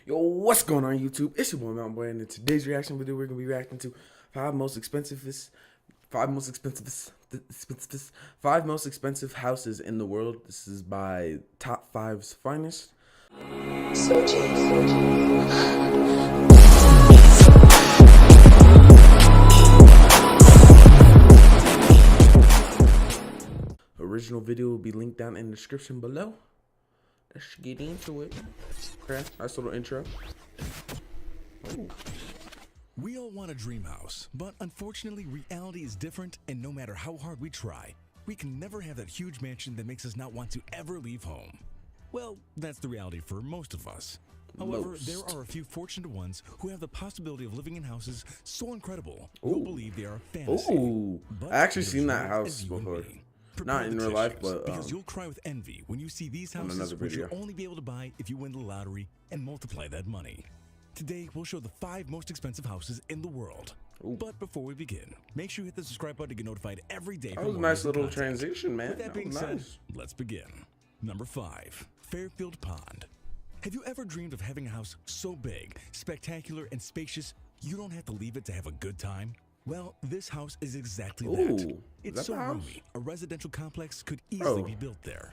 Yo, what's going on YouTube? It's your boy Mountain Boy, and in today's reaction video, we're gonna be reacting to five most expensive houses in the world. This is by Top Five's Finest. Original video will be linked down in the description below. Let's get into it. Okay, nice little intro. Ooh. We all want a dream house, but unfortunately reality is different, and no matter how hard we try, we can never have that huge mansion that makes us not want to ever leave home. Well, that's the reality for most of us. However, there are a few fortunate ones who have the possibility of living in houses so incredible, you'll believe they are a fantasy. Ooh, I actually seen that house before. Not in real life, but because you'll cry with envy when you see these houses, which you'll only be able to buy if you win the lottery and multiply that money. Today, we'll show the 5 most expensive houses in the world. Ooh. But before we begin, make sure you hit the subscribe button to get notified every day. That was a nice little transition, man. With that being said, let's begin. Number 5, Fairfield Pond. Have you ever dreamed of having a house so big, spectacular, and spacious you don't have to leave it to have a good time? Well, this house is exactly that. It's so roomy, a residential complex could easily be built there.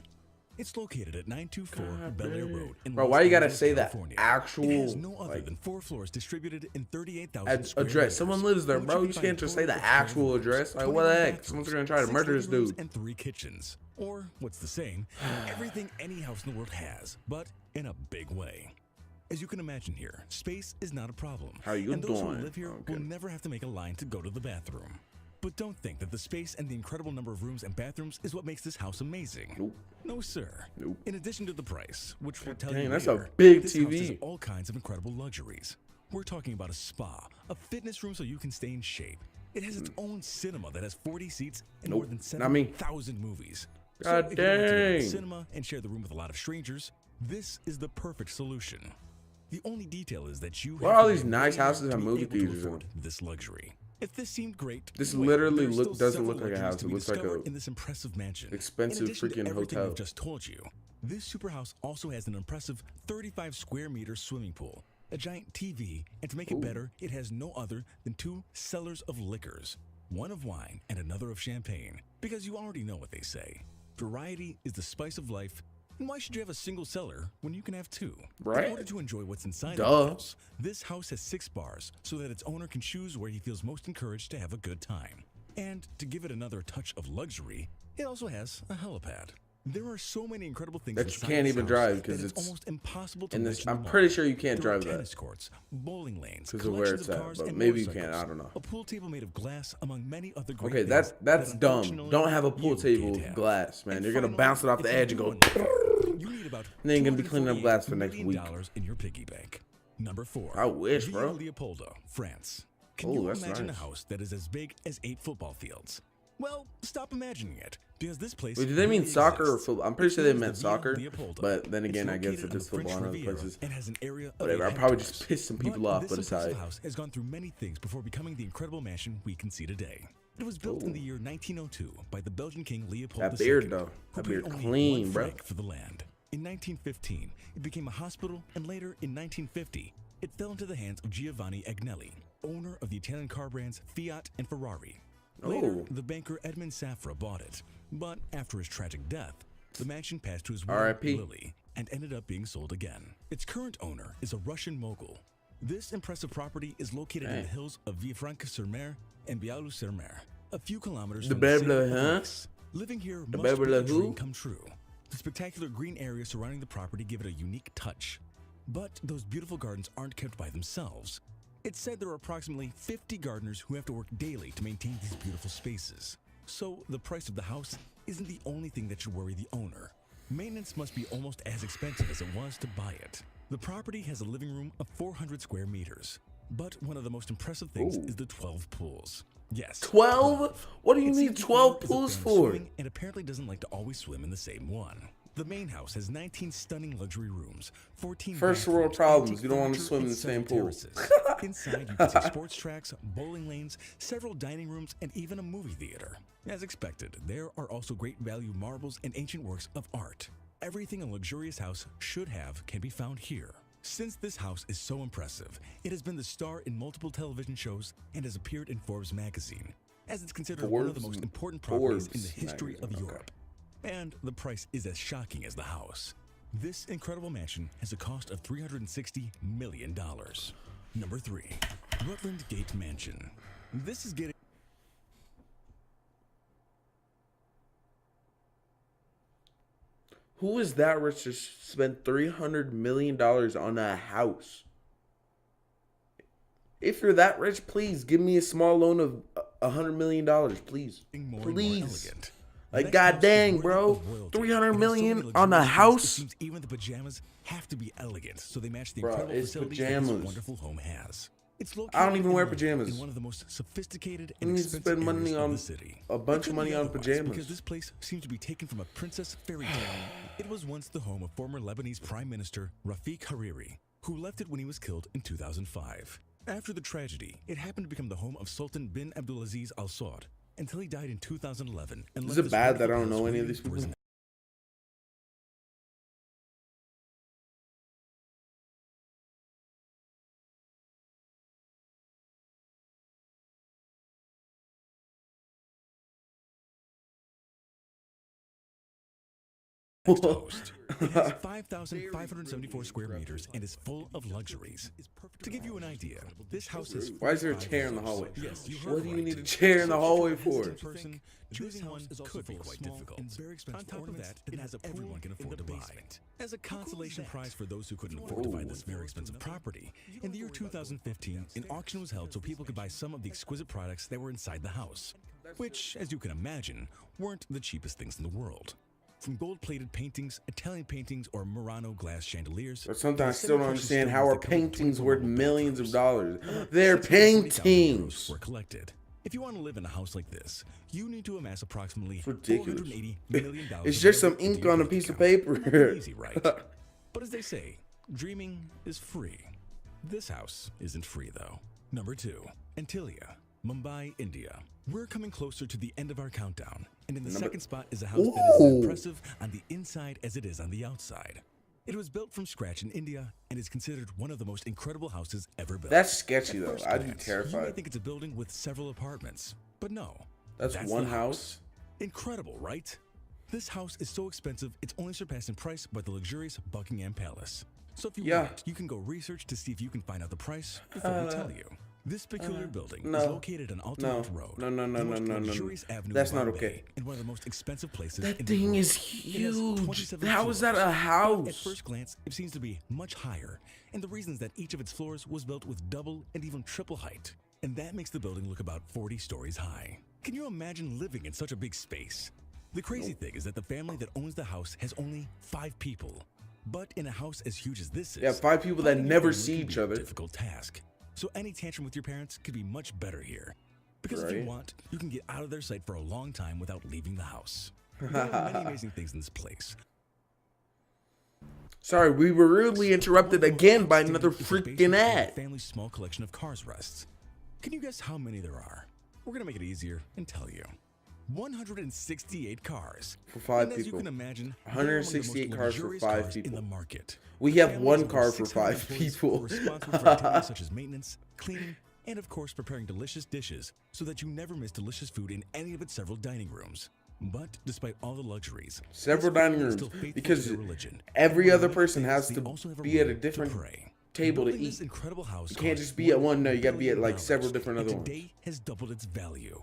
It's located at 924 Bel Air Road in Bro, why you gotta say California. that actual? It has no other than 4 floors distributed in 38,000 square address. meters. Someone lives there, bro. You can't just say the actual address. Like, what the heck? Someone's gonna try to murder this dude. And 3 kitchens, or what's the same, everything any house in the world has, but in a big way. As you can imagine here, space is not a problem. How you and doing? those who live here will never have to make a line to go to the bathroom. But don't think that the space and the incredible number of rooms and bathrooms is what makes this house amazing. Nope. No, sir. Nope. In addition to the price, which we'll tell Dang, you that's later, a big this TV. house has all kinds of incredible luxuries. We're talking about a spa, a fitness room so you can stay in shape. It has its own cinema that has 40 seats and more than 7,000 movies. God so if you want to go to the dang. cinema and share the room with a lot of strangers, this is the perfect solution. The only detail is that you Why have all to these be nice millionaire houses to have be movie able to theaters in afford them? this luxury. If this seemed great, This wait, literally there's still doesn't several look like a luxuries house. to It be looks like discovered a in this impressive mansion. expensive In addition to freaking everything hotel. I've just told you, this super house also has an impressive 35 square meter swimming pool, a giant TV, and to make it better, it has no other than 2 cellars of liquors, one of wine and another of champagne. Because you already know what they say, variety is the spice of life. And why should you have a single cellar when you can have 2? Right? In order to enjoy what's inside Duh. the house, this house has 6 bars so that its owner can choose where he feels most encouraged to have a good time. And to give it another touch of luxury, it also has a helipad. There are so many incredible things That you inside can't this even house drive that because it's it's almost impossible to in this. mention I'm them all. pretty sure you can't There are drive that tennis courts, bowling lanes, because of where collections it's of at. cars But and maybe you can. motorcycles, I don't know. a pool table made of glass, among many other great Okay, things that's that dumb. unfortunately Don't have a pool you table can't with have. glass, man. And You're gonna finally, bounce it off if the you edge and do go. want to- you need about Then you're gonna be cleaning up glass for next $248 week. million in your piggy bank. Number 4. I wish, Villa bro. Leopoldo, France. Can Oh, you that's imagine nice. a house that is as big as 8 football fields? Well, stop imagining it, because this place. Wait, did they mean really soccer or exists. football? I'm pretty It's sure they known as meant the Villa soccer. Leopoldo. But then again, It's I guess located if on it's the French football in other Riviera places, and has an area of whatever. 8 I probably hectares. just pissed some people But off, this but it's impressive alright. house has gone through many things before becoming the incredible mansion we can see today. It was built in the year 1902 by the Belgian king Leopold II. That beard, though. who That beard paid only clean, 1 bro. franc for the land. In 1915, it became a hospital, and later in 1950, it fell into the hands of Giovanni Agnelli, owner of the Italian car brands Fiat and Ferrari. Later, Oh. the banker Edmund Safra bought it, but after his tragic death, the mansion passed to his wife R.I.P. Lily and ended up being sold again. Its current owner is a Russian mogul. This impressive property is located in the hills of Villefranche-sur-Mer and Bialou-sur-Mer, a few kilometers The from the city Beverly, of huh? Nice. Living here The must be Beverly a dream who? come true. The spectacular green areas surrounding the property give it a unique touch. But those beautiful gardens aren't kept by themselves. It's said there are approximately 50 gardeners who have to work daily to maintain these beautiful spaces. So the price of the house isn't the only thing that should worry the owner. Maintenance must be almost as expensive as it was to buy it. The property has a living room of 400 square meters. But one of the most impressive things is the 12 pools. Yes. 12? What do you It need seems the 12 owner is a pools fan of for? swimming and apparently doesn't like to always swim in the same one. The main house has 19 stunning luxury rooms, 14 First bathrooms, world problems. antique You don't want to furniture, swim in and the same several pool. terraces. Inside, you can see sports tracks, bowling lanes, several dining rooms, and even a movie theater. As expected, there are also great value marbles and ancient works of art. Everything a luxurious house should have can be found here. Since this house is so impressive, it has been the star in multiple television shows and has appeared in Forbes magazine, as it's considered one of the most important properties in the history of Europe. And the price is as shocking as the house. This incredible mansion has a cost of $360 million. Number 3. Rutland Gate Mansion. This is getting... Who is that rich to spend $300 million on a house? If you're that rich, please give me a small loan of $100 million, please. Please. Like, god dang, bro. $300 million on a house? It seems even the pajamas have to be elegant, so they match the Bro, incredible it's facilities pajamas. that this wonderful home has. It's located I don't even wear in pajamas. one of the most sophisticated You and need to expensive spend money areas on of the city. a bunch It of couldn't money be on otherwise, pajamas. because this place seems to be taken from a princess fairy tale. It was once the home of former Lebanese Prime Minister Rafik Hariri, who left it when he was killed in 2005. After the tragedy, it happened to become the home of Sultan bin Abdulaziz Al Saud until he died in 2011. And Is left it this bad that I wonderful don't know house any of waiting these for his people? next host. It has 5,574 square meters and is full of luxuries. To give you an idea, this house has... Why is there a chair in the hallway? Yes, you heard What do you right. need a chair in the hallway If you're a for? hesitant person, choosing one could be quite difficult. On top of that, it has a pool everyone can afford to buy. As a consolation prize for those who couldn't afford to buy this very expensive property, in the year 2015, an auction was held so people could buy some of the exquisite products that were inside the house, which, as you can imagine, weren't the cheapest things in the world. From gold-plated paintings, Italian paintings, or Murano glass chandeliers. But sometimes I to still don't semi-precious understand stones how are that covered paintings 24 worth marble millions of bathrooms. dollars. They're 620,000 paintings. euros were collected. If you want to live in a house like this, you need to amass approximately Ridiculous. $480 million. It's of just some revenue into ink your on a bank piece of account. paper. Not easy, right? But as they say, dreaming is free. This house isn't free, though. Number 2, Antilia, Mumbai, India. We're coming closer to the end of our countdown, and in the second spot is a house that is as Ooh. impressive on the inside as it is on the outside. It was built from scratch in India and is considered one of the most incredible houses ever built. That's sketchy, At though. first I'd be glance, You may terrified. think it's a building with several apartments, but no. That's one the house? Incredible, right? This house is so expensive, it's only surpassed in price by the luxurious Buckingham Palace. So if you Yeah. want, you can go research to see if you can find out the price before we tell you. This peculiar building is no. located on Altamont Road. No, no, no, the no, most no, no, no. luxurious avenue That's in not Bombay, okay. and one of the most expensive places That in the thing world. is It has huge. 27 How is that floors, a but At house? first glance, it seems to be much higher, and the reason is that each of its floors was built with double and even triple height, and that makes the building look about 40 stories high. Can you imagine living in such a big space? The crazy thing is that the family that owns the house has only 5 people, but in a house as huge as this is, Yeah, 5 people that finding a never family see can each be a other. difficult task. So any tantrum with your parents could be much better here. Because if you Right. want, you can get out of their sight for a long time without leaving the house. There are many amazing things in this place. Sorry, we were rudely interrupted again by another freaking ad. The family's small collection of cars rests. Can you guess how many there are? We're gonna make it easier and tell you. 168 cars. For 5 And as you people. can imagine, 168 cars for 5 in people. the market. We have Families 1 of car over for 600 5 employees people. who are responsible for activities such as maintenance, cleaning, and of course preparing delicious dishes so that you never miss delicious food in any of its several dining rooms. But despite all the luxuries, Several this family dining is rooms, still faithful to because their religion. every And other among person things, has they to also have a be at a room to different pray. table to Building this eat. incredible house You can't cost just be at $1 one, no, you gotta be at like billion, several different and other ones. today has doubled its value.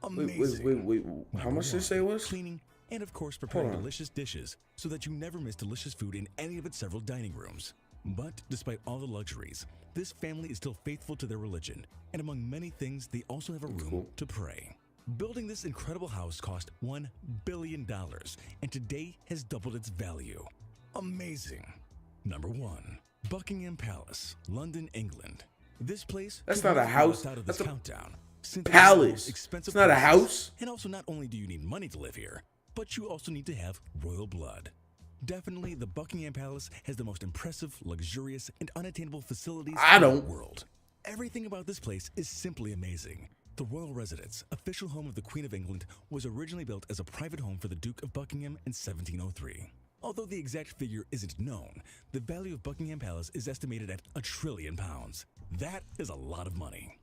Wait, Amazing. wait. How Number much did it 1, say it was? Cleaning and of course preparing on. delicious dishes so that you never miss delicious food in any of its several dining rooms. But despite all the luxuries, this family is still faithful to their religion, and among many things, they also have a room cool. to pray. Building this incredible house cost $1 billion, and today has doubled its value. Amazing. Number 1, Buckingham Palace, London, England. This place That's could not a not be house. left out of That's this a countdown. Since it is one of the palace. most expensive It's not a places. house. And also, not only do you need money to live here, but you also need to have royal blood. Definitely, the Buckingham Palace has the most impressive, luxurious, and unattainable facilities I in the don't. world. Everything about this place is simply amazing. The royal residence, official home of the Queen of England, was originally built as a private home for the Duke of Buckingham in 1703. Although the exact figure isn't known, the value of Buckingham Palace is estimated at £1 trillion. That is a lot of money.